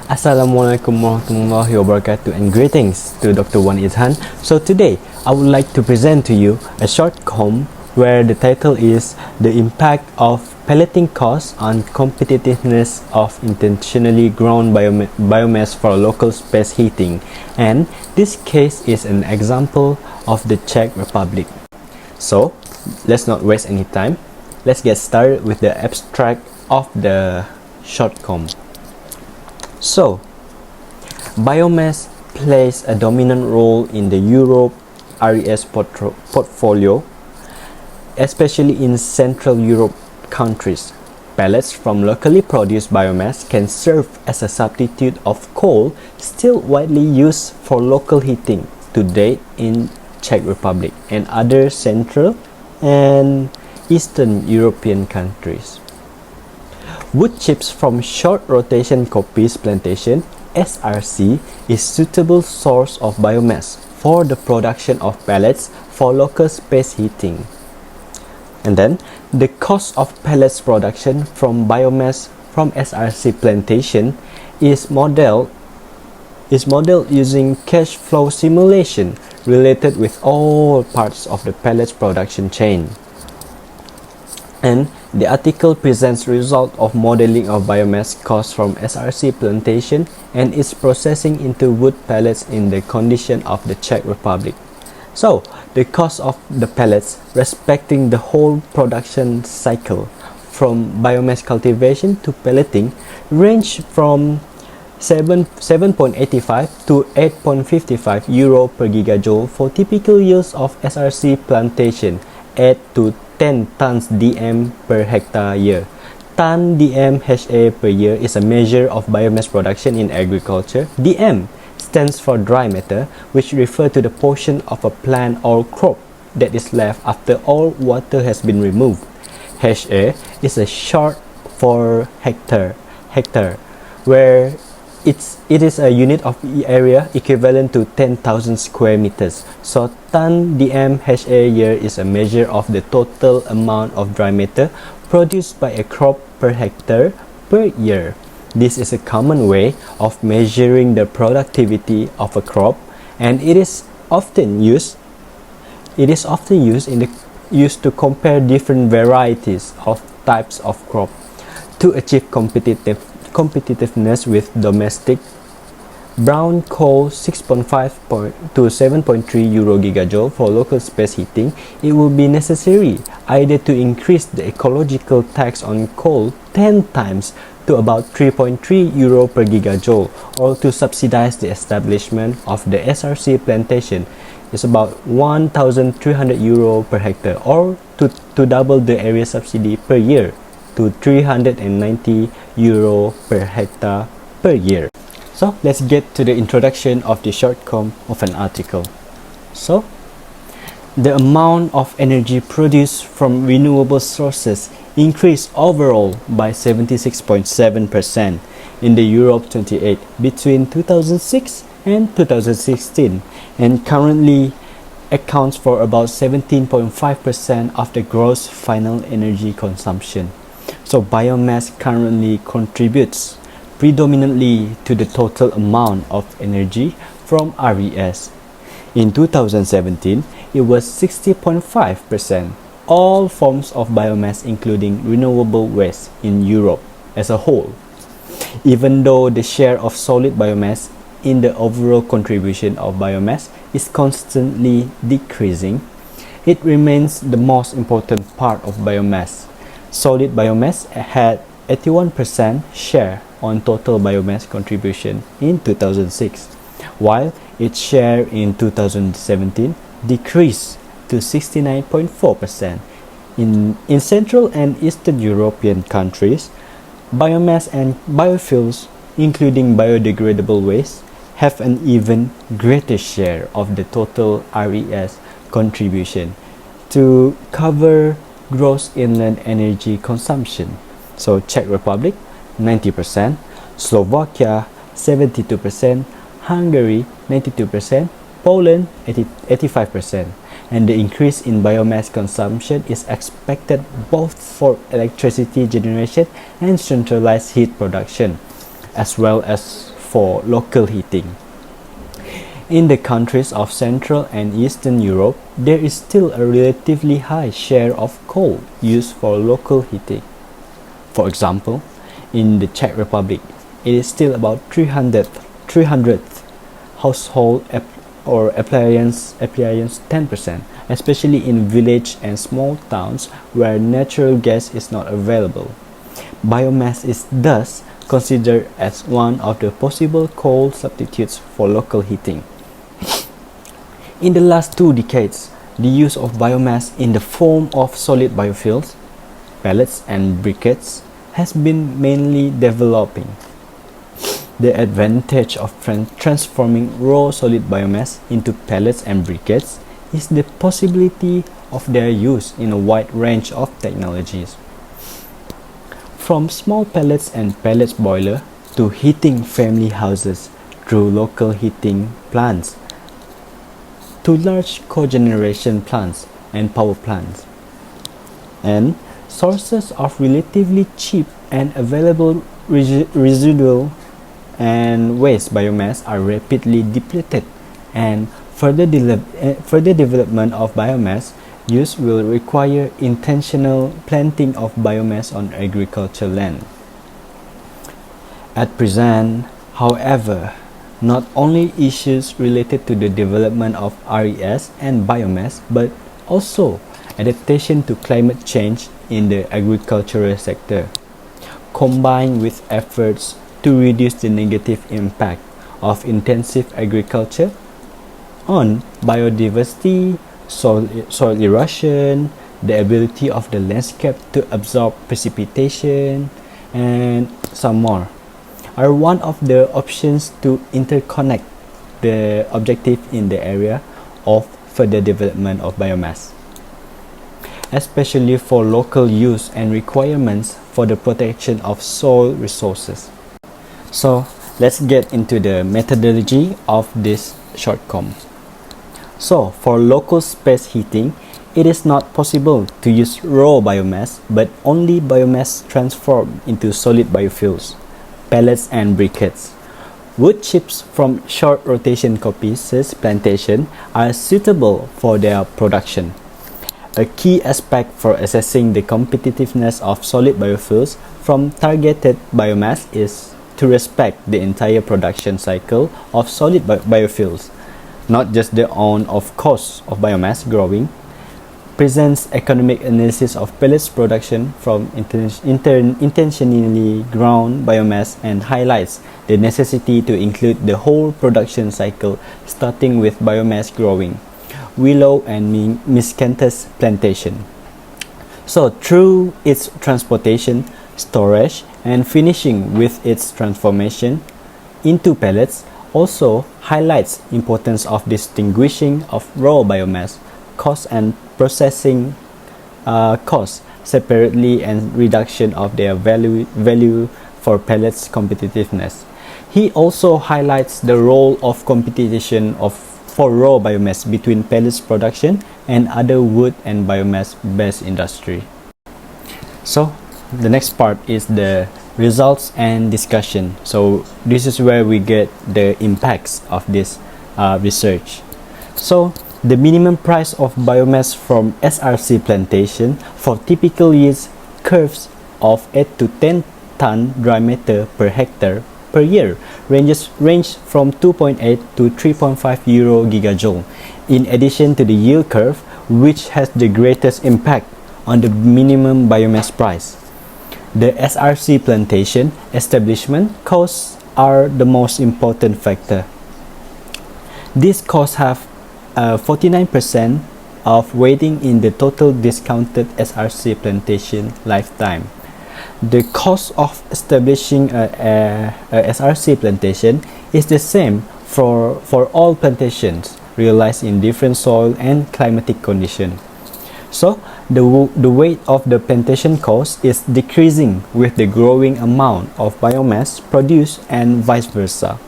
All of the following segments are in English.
Assalamualaikum warahmatullahi wabarakatuh and greetings to Dr. Wan Izhan. So today I would like to present to you a short poem where the title is The Impact of Pelleting Costs on Competitiveness of Intentionally Grown Biomass for Local Space Heating, and this case is an example of the Czech Republic. So let's not waste any time. Let's get started with the abstract of the short poem. So, biomass plays a dominant role in the Europe RES portfolio, especially in Central Europe countries. Pellets from locally produced biomass can serve as a substitute of coal, still widely used for local heating to date in Czech Republic and other Central and Eastern European countries. Wood chips from short rotation coppice plantation (SRC) is suitable source of biomass for the production of pellets for local space heating. And then the cost of pellets production from biomass from SRC plantation is modeled using cash flow simulation related with all parts of the pellets production chain. And the article presents result of modeling of biomass costs from SRC plantation and its processing into wood pellets in the condition of the Czech Republic. So, the cost of the pellets respecting the whole production cycle from biomass cultivation to pelleting range from 7.85 to 8.55 euro per gigajoule for typical yields of SRC plantation, 8 to 10 tons dm per hectare year. Ton dm Ha per year is a measure of biomass production in agriculture. Dm stands for dry matter, which refer to the portion of a plant or crop that is left after all water has been removed. Ha is a short for hectare, where it is a unit of area equivalent to 10,000 square meters. So ton dm Ha year is a measure of the total amount of dry matter produced by a crop per hectare per year. This is a common way of measuring the productivity of a crop, and it is often used to compare different varieties of types of crop to achieve competitiveness with domestic brown coal 6.5 to 7.3 euro gigajoule for local space heating. It will be necessary either to increase the ecological tax on coal 10 times to about 3.3 euro per gigajoule, or to subsidize the establishment of the SRC plantation is about 1,300 euro per hectare, or to double the area subsidy per year to 390 euro per hectare per year. So let's get to the introduction of the short poem of an article. So the amount of energy produced from renewable sources increased overall by 76.7% in the Europe 28 between 2006 and 2016, and currently accounts for about 17.5% of the gross final energy consumption. So biomass currently contributes predominantly to the total amount of energy from RES. In 2017, it was 60.5%. All forms of biomass, including renewable waste in Europe as a whole. Even though the share of solid biomass in the overall contribution of biomass is constantly decreasing, it remains the most important part of biomass. Solid biomass had 81% share on total biomass contribution in 2006, while its share in 2017 decreased to 69.4%. In Central and Eastern European countries, biomass and biofuels, including biodegradable waste, have an even greater share of the total RES contribution to cover gross inland energy consumption. So Czech Republic 90%, Slovakia 72%, Hungary 92%, Poland 85%, and the increase in biomass consumption is expected both for electricity generation and centralized heat production, as well as for local heating. In the countries of Central and Eastern Europe, there is still a relatively high share of coal used for local heating. For example, in the Czech Republic, it is still about 300 household or appliance 10%, especially in village and small towns where natural gas is not available. Biomass is thus considered as one of the possible coal substitutes for local heating. In the last 2 decades, the use of biomass in the form of solid biofuels, pellets and briquettes, has been mainly developing. The advantage of transforming raw solid biomass into pellets and briquettes is the possibility of their use in a wide range of technologies. From small pellets and pellets boiler to heating family houses through local heating plants to large cogeneration plants and power plants. And sources of relatively cheap and available residual and waste biomass are rapidly depleted, and further development of biomass use will require intentional planting of biomass on agricultural land. At present, however, not only issues related to the development of RES and biomass, but also adaptation to climate change in the agricultural sector, combined with efforts to reduce the negative impact of intensive agriculture on biodiversity, soil erosion, the ability of the landscape to absorb precipitation, and some more, are one of the options to interconnect the objective in the area of further development of biomass, especially for local use and requirements for the protection of soil resources. So let's get into the methodology of this shortcom. So for local space heating, it is not possible to use raw biomass, but only biomass transformed into solid biofuels, pellets and briquettes. Wood chips from short rotation coppices plantation are suitable for their production. A key aspect for assessing the competitiveness of solid biofuels from targeted biomass is to respect the entire production cycle of solid biofuels, not just the on-off cost of biomass growing. Presents economic analysis of pellets production from intentionally ground biomass and highlights the necessity to include the whole production cycle starting with biomass growing, willow and miscanthus plantation. So through its transportation, storage and finishing with its transformation into pellets also highlights importance of distinguishing of raw biomass cost and processing costs separately and reduction of their value for pellets competitiveness. He also highlights the role of competition for raw biomass between pellets production and other wood and biomass based industry. So the next part is the results and discussion. So this is where we get the impacts of this research. So the minimum price of biomass from SRC plantation for typical yield curves of 8 to 10 ton dry matter per hectare per year range from 2.8 to 3.5 euro gigajoule, in addition to the yield curve, which has the greatest impact on the minimum biomass price. The SRC plantation establishment costs are the most important factor. These costs have 49% of weighting in the total discounted SRC plantation lifetime. The cost of establishing a SRC plantation is the same for all plantations realized in different soil and climatic conditions. So the weight of the plantation cost is decreasing with the growing amount of biomass produced and vice versa.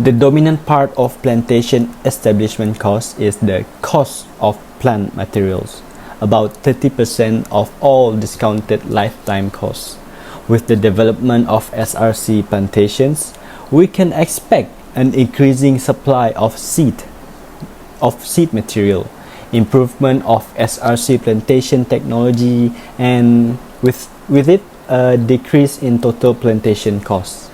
The dominant part of plantation establishment cost is the cost of plant materials, about 30% of all discounted lifetime costs, With the development of SRC plantations, we can expect an increasing supply of seed material, improvement of SRC plantation technology, and with it a decrease in total plantation costs.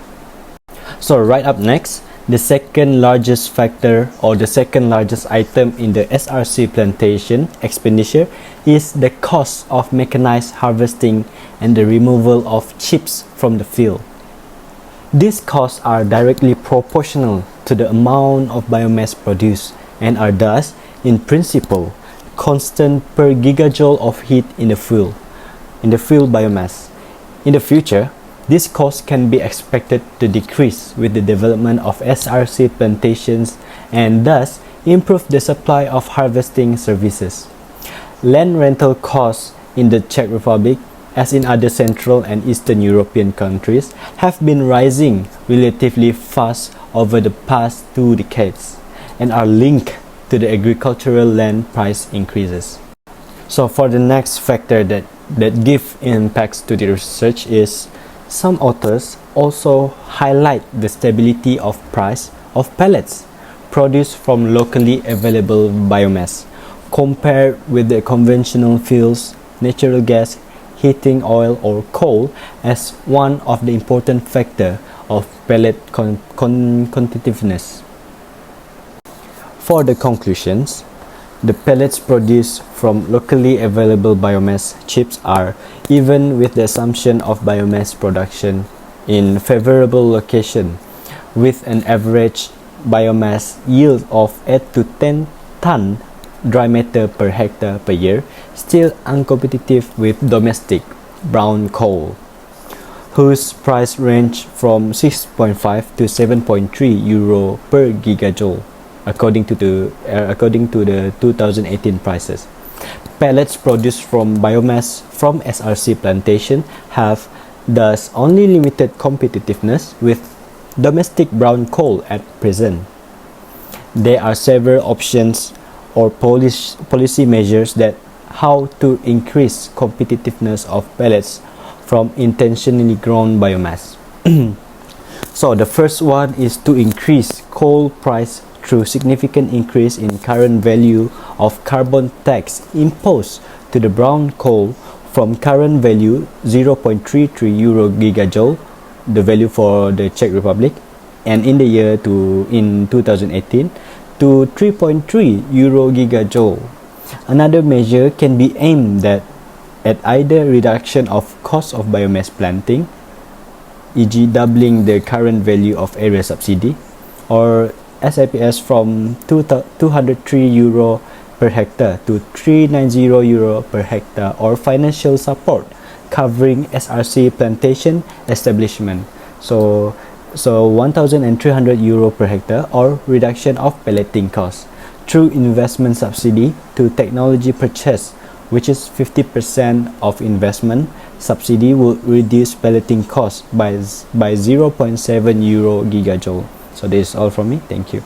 So right up next, the second largest factor or the second largest item in the SRC plantation expenditure is the cost of mechanized harvesting and the removal of chips from the field. These costs are directly proportional to the amount of biomass produced and are thus, in principle, constant per gigajoule of heat in the field biomass. In the future, this cost can be expected to decrease with the development of SRC plantations and thus improve the supply of harvesting services. Land rental costs in the Czech Republic, as in other Central and Eastern European countries, have been rising relatively fast over the past 2 decades and are linked to the agricultural land price increases. So for the next factor that give impacts to the research is some authors also highlight the stability of price of pellets produced from locally available biomass compared with the conventional fuels, natural gas, heating oil or coal as one of the important factors of pellet competitiveness. For the conclusions, the pellets produced from locally available biomass chips are, even with the assumption of biomass production in favorable location, with an average biomass yield of 8 to 10 ton dry matter per hectare per year, still uncompetitive with domestic brown coal, whose price range from 6.5 to 7.3 euro per gigajoule. According to the 2018 prices. Pellets produced from biomass from SRC plantation have thus only limited competitiveness with domestic brown coal at present. There are several options or policy measures that how to increase competitiveness of pellets from intentionally grown biomass. So the first one is to increase coal price through significant increase in current value of carbon tax imposed to the brown coal from current value 0.33 euro gigajoule, the value for the Czech Republic, and in 2018 to 3.3 euro gigajoule. Another measure can be aimed at either reduction of cost of biomass planting, e.g. doubling the current value of area subsidy, or SIPS from 203 euro per hectare to 390 euro per hectare, or financial support covering SRC plantation establishment, so 1,300 euro per hectare, or reduction of pelleting costs through investment subsidy to technology purchase, which is 50% of investment subsidy will reduce pelleting costs by 0.7 euro gigajoule. So this is all from me. Thank you.